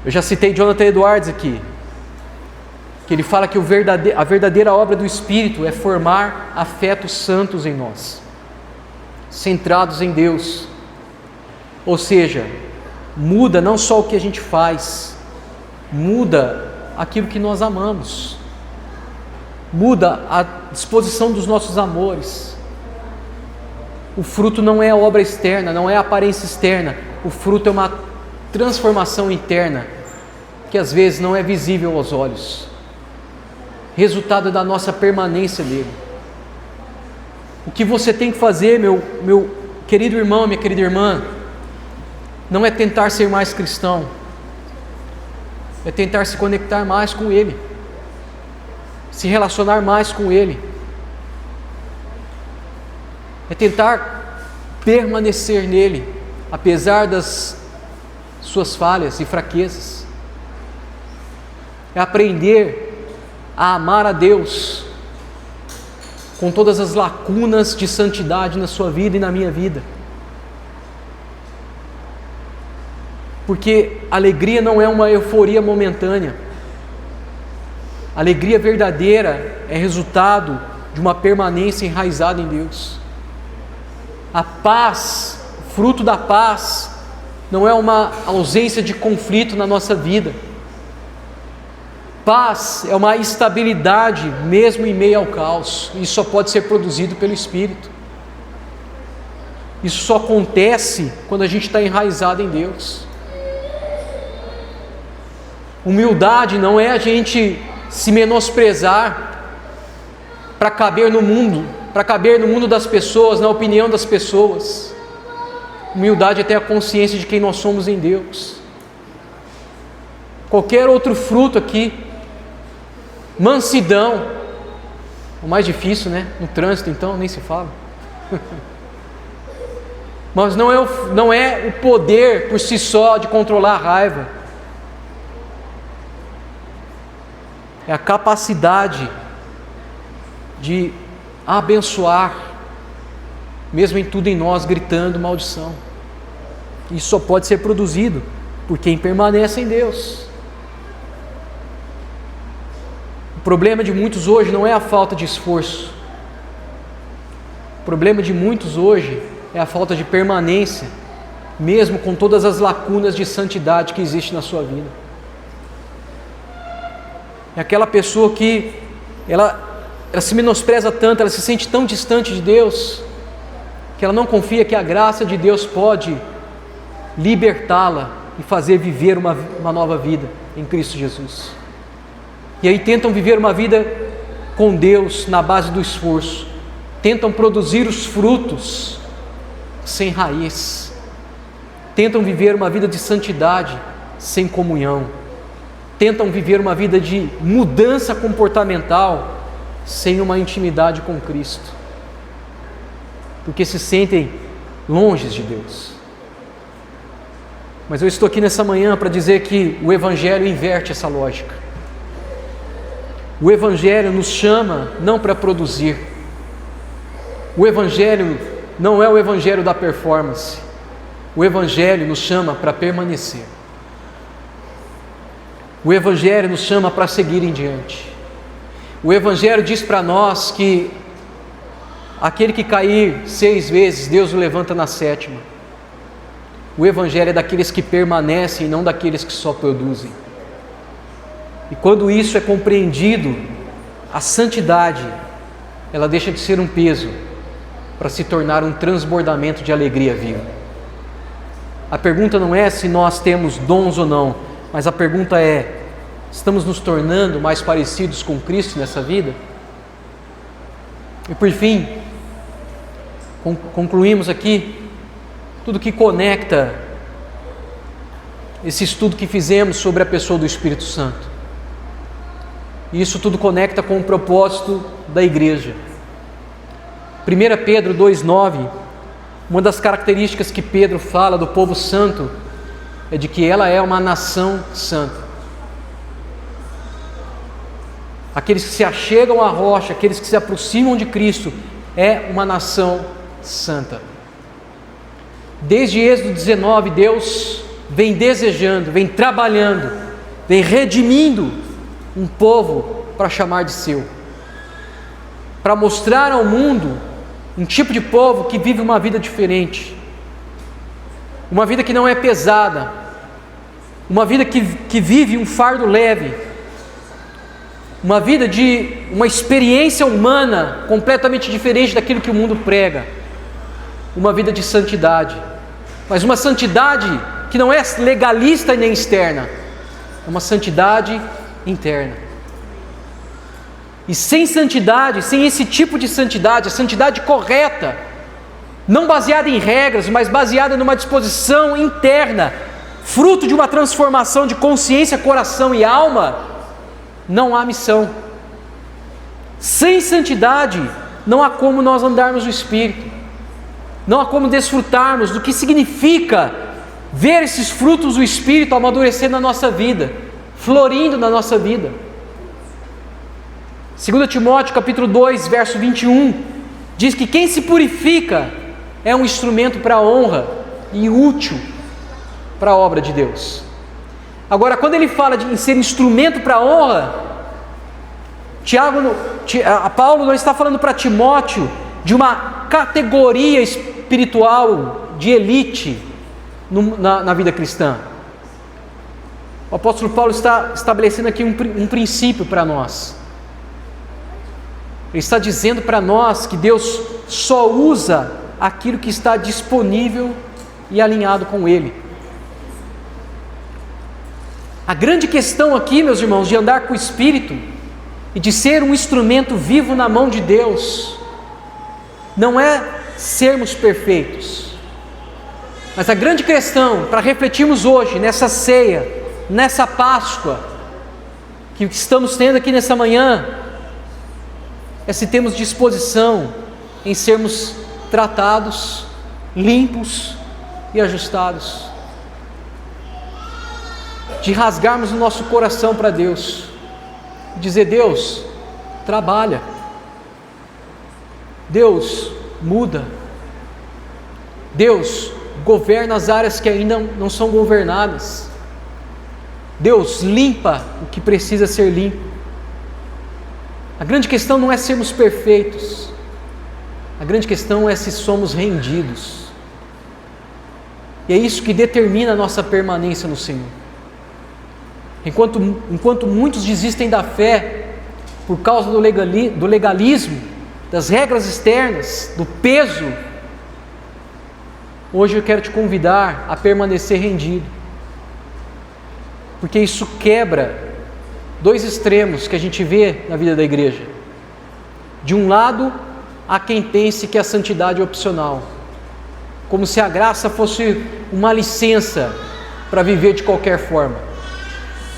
Eu já citei Jonathan Edwards aqui, que ele fala que a verdadeira obra do Espírito é formar afetos santos em nós, centrados em Deus. Ou seja, muda não só o que a gente faz, muda aquilo que nós amamos, muda a disposição dos nossos amores. O fruto não é a obra externa, não é a aparência externa, o fruto é uma transformação interna, que às vezes não é visível aos olhos, resultado da nossa permanência nele. O que você tem que fazer, meu querido irmão, minha querida irmã, não é tentar ser mais cristão, é tentar se conectar mais com Ele, se relacionar mais com Ele, é tentar permanecer nele, apesar das suas falhas e fraquezas, é aprender a amar a Deus com todas as lacunas de santidade na sua vida e na minha vida. Porque alegria não é uma euforia momentânea. Alegria verdadeira é resultado de uma permanência enraizada em Deus. A paz, fruto da paz, não é uma ausência de conflito na nossa vida. Paz é uma estabilidade mesmo em meio ao caos. Isso só pode ser produzido pelo Espírito. Isso só acontece quando a gente está enraizado em Deus. Humildade não é a gente se menosprezar para caber no mundo das pessoas, na opinião das pessoas. Humildade é ter a consciência de quem nós somos em Deus. Qualquer outro fruto aqui, mansidão, o mais difícil, né? No trânsito, então, nem se fala. Mas não é o poder por si só de controlar a raiva. é a capacidade de abençoar, mesmo em tudo em nós gritando maldição. Isso só pode ser produzido por quem permanece em Deus. O problema de muitos hoje não é a falta de esforço. O problema de muitos hoje é a falta de permanência, mesmo com todas as lacunas de santidade que existem na sua vida. É aquela pessoa que ela se menospreza tanto, ela se sente tão distante de Deus, que ela não confia que a graça de Deus pode libertá-la e fazer viver uma nova vida em Cristo Jesus. E aí tentam viver uma vida com Deus na base do esforço, tentam produzir os frutos sem raiz, tentam viver uma vida de santidade sem comunhão, tentam viver uma vida de mudança comportamental sem uma intimidade com Cristo, porque se sentem longe de Deus. Mas eu estou aqui nessa manhã para dizer que o Evangelho inverte essa lógica. O Evangelho nos chama não para produzir. O Evangelho não é o Evangelho da performance. O Evangelho nos chama para permanecer. O Evangelho nos chama para seguir em diante. O Evangelho diz para nós que aquele que cair 6 vezes, Deus o levanta na 7ª. O Evangelho é daqueles que permanecem e não daqueles que só produzem. E quando isso é compreendido, a santidade, ela deixa de ser um peso para se tornar um transbordamento de alegria viva. A pergunta não é se nós temos dons ou não, mas a pergunta é: estamos nos tornando mais parecidos com Cristo nessa vida? E por fim, concluímos aqui tudo que conecta esse estudo que fizemos sobre a pessoa do Espírito Santo. E isso tudo conecta com o propósito da igreja. 1 Pedro 2,9, uma das características que Pedro fala do povo santo é de que ela é uma nação santa. Aqueles que se achegam à rocha, aqueles que se aproximam de Cristo, é uma nação santa. Desde Êxodo 19, Deus vem desejando, vem trabalhando, vem redimindo um povo para chamar de seu, para mostrar ao mundo um tipo de povo que vive uma vida diferente, uma vida que não é pesada, uma vida que vive um fardo leve, uma vida de uma experiência humana completamente diferente daquilo que o mundo prega, uma vida de santidade, mas uma santidade que não é legalista nem externa, é uma santidade interna. E sem santidade, sem esse tipo de santidade, a santidade correta, não baseada em regras, mas baseada numa disposição interna, fruto de uma transformação de consciência, coração e alma, não há missão. Sem santidade, não há como nós andarmos no Espírito, não há como desfrutarmos do que significa ver esses frutos do Espírito amadurecer na nossa vida, florindo na nossa vida. 2 Timóteo capítulo 2, verso 21, diz que quem se purifica é um instrumento para a honra e útil para a obra de Deus. Agora, quando ele fala em ser instrumento para a honra, Paulo não está falando para Timóteo de uma categoria espiritual de elite na vida cristã. O apóstolo Paulo está estabelecendo aqui um princípio para nós. Ele está dizendo para nós que Deus só usa aquilo que está disponível e alinhado com Ele. A grande questão aqui, meus irmãos, de andar com o Espírito e de ser um instrumento vivo na mão de Deus, não é sermos perfeitos, mas a grande questão para refletirmos hoje, nessa ceia, nessa Páscoa que estamos tendo aqui nessa manhã, é se temos disposição em sermos tratados, limpos e ajustados, de rasgarmos o nosso coração para Deus, e dizer: Deus, trabalha. Deus, muda. Deus, governa as áreas que ainda não são governadas. Deus, limpa o que precisa ser limpo. A grande questão não é sermos perfeitos. A grande questão é se somos rendidos. E é isso que determina a nossa permanência no Senhor. Enquanto muitos desistem da fé por causa do legalismo, das regras externas, do peso, hoje eu quero te convidar a permanecer rendido. Porque isso quebra dois extremos que a gente vê na vida da igreja. De um lado, há quem pense que a santidade é opcional, como se a graça fosse uma licença para viver de qualquer forma.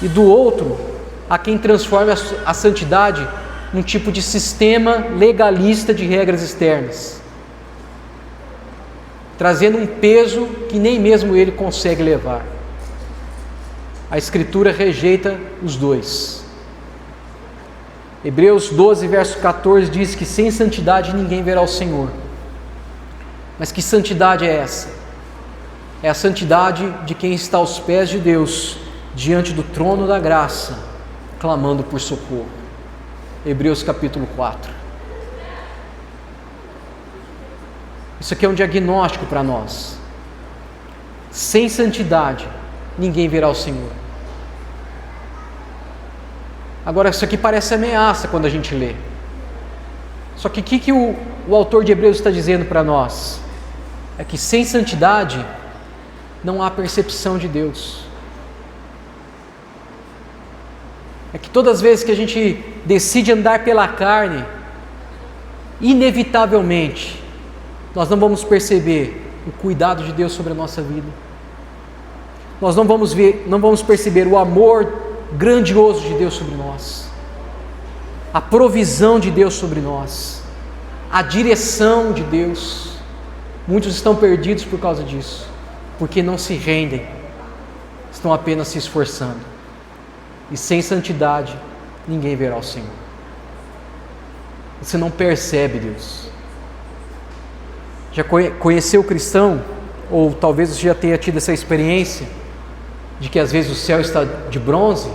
E do outro, há quem transforme a santidade num tipo de sistema legalista de regras externas, trazendo um peso que nem mesmo ele consegue levar. A Escritura rejeita os dois. Hebreus 12, verso 14 diz que sem santidade ninguém verá o Senhor. Mas que santidade é essa? É a santidade de quem está aos pés de Deus, diante do trono da graça, clamando por socorro. Hebreus capítulo 4. Isso aqui é um diagnóstico para nós. Sem santidade, ninguém verá o Senhor. Agora, isso aqui parece ameaça quando a gente lê. Só que o que o autor de Hebreus está dizendo para nós? É que sem santidade não há percepção de Deus. É que todas as vezes que a gente decide andar pela carne, inevitavelmente, nós não vamos perceber o cuidado de Deus sobre a nossa vida. Nós não vamos perceber o amor grandioso de Deus sobre nós, a provisão de Deus sobre nós, a direção de Deus. Muitos estão perdidos por causa disso, porque não se rendem, estão apenas se esforçando. E sem santidade, ninguém verá o Senhor. Você não percebe Deus. Já conheceu o cristão? Ou talvez você já tenha tido essa experiência de que às vezes o céu está de bronze,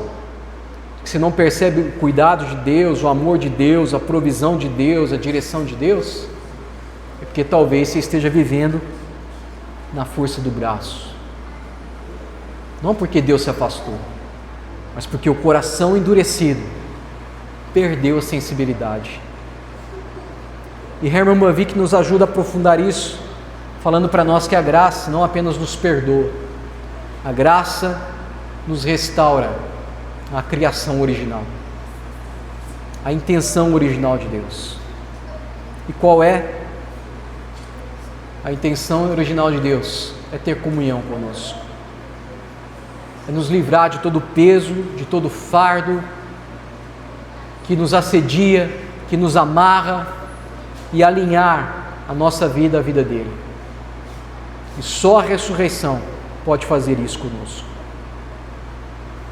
que você não percebe o cuidado de Deus, o amor de Deus, a provisão de Deus, a direção de Deus? É porque talvez você esteja vivendo na força do braço. Não porque Deus se afastou, mas porque o coração endurecido perdeu a sensibilidade. E Herman Bavinck nos ajuda a aprofundar isso, falando para nós que a graça não apenas nos perdoa, a graça nos restaura a criação original, a intenção original de Deus. E qual é a intenção original de Deus? É ter comunhão conosco, é nos livrar de todo o peso, de todo o fardo que nos assedia, que nos amarra, e alinhar a nossa vida à vida dele. E só a ressurreição pode fazer isso conosco,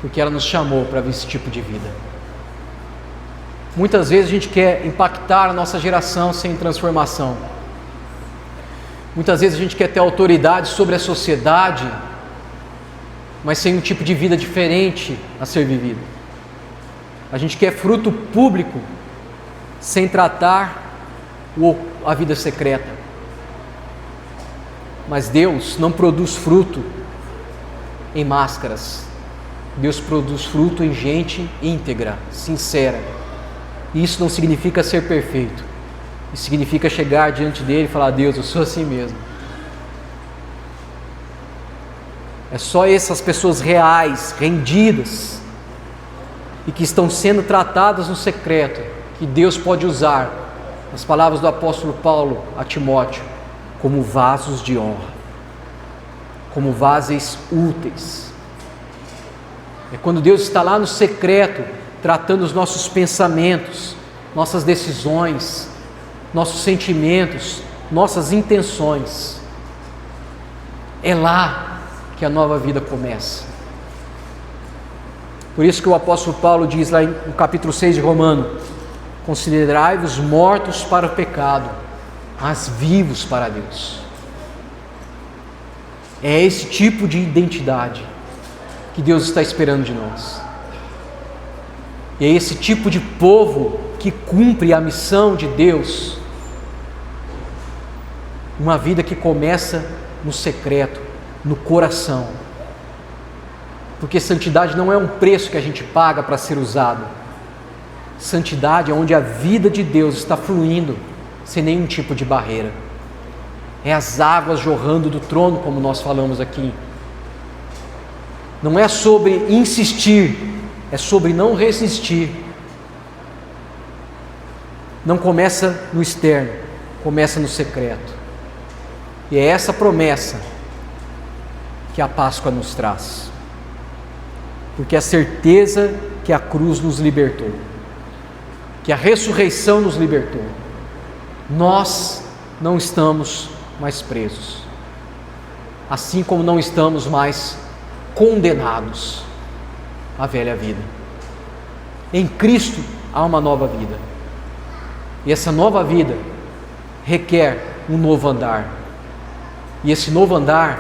porque ela nos chamou para esse tipo de vida. Muitas vezes a gente quer impactar a nossa geração sem transformação. Muitas vezes a gente quer ter autoridade sobre a sociedade, mas sem um tipo de vida diferente a ser vivido. A gente quer fruto público sem tratar a vida secreta. Mas Deus não produz fruto em máscaras. Deus produz fruto em gente íntegra, sincera. E isso não significa ser perfeito. Isso significa chegar diante dele e falar: Deus, eu sou assim mesmo. É só essas pessoas reais, rendidas e que estão sendo tratadas no secreto, que Deus pode usar, as palavras do apóstolo Paulo a Timóteo, como vasos de honra, como vasos úteis. É quando Deus está lá no secreto, tratando os nossos pensamentos, nossas decisões, nossos sentimentos, nossas intenções. É lá que a nova vida começa. Por isso que o apóstolo Paulo diz lá no capítulo 6 de Romanos: considerai-vos mortos para o pecado, mas vivos para Deus. É esse tipo de identidade que Deus está esperando de nós. E é esse tipo de povo que cumpre a missão de Deus. Uma vida que começa no secreto, no coração. Porque santidade não é um preço que a gente paga para ser usado. Santidade é onde a vida de Deus está fluindo sem nenhum tipo de barreira. É as águas jorrando do trono, como nós falamos aqui. Não é sobre insistir, é sobre não resistir. Não começa no externo, começa no secreto. E é essa promessa que a Páscoa nos traz. Porque a certeza que a cruz nos libertou, que a ressurreição nos libertou, nós não estamos mais presos, assim como não estamos mais condenados à velha vida. Em Cristo há uma nova vida, e essa nova vida requer um novo andar, e esse novo andar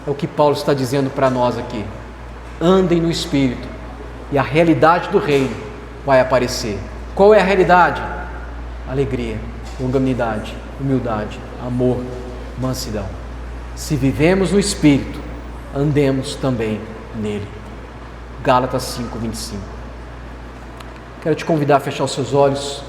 é o que Paulo está dizendo para nós aqui: andem no Espírito, e a realidade do reino vai aparecer. Qual é a realidade? Alegria, longanimidade, humildade, amor, mansidão. Se vivemos no Espírito, andemos também nele. Gálatas 5:25. Quero te convidar a fechar os seus olhos.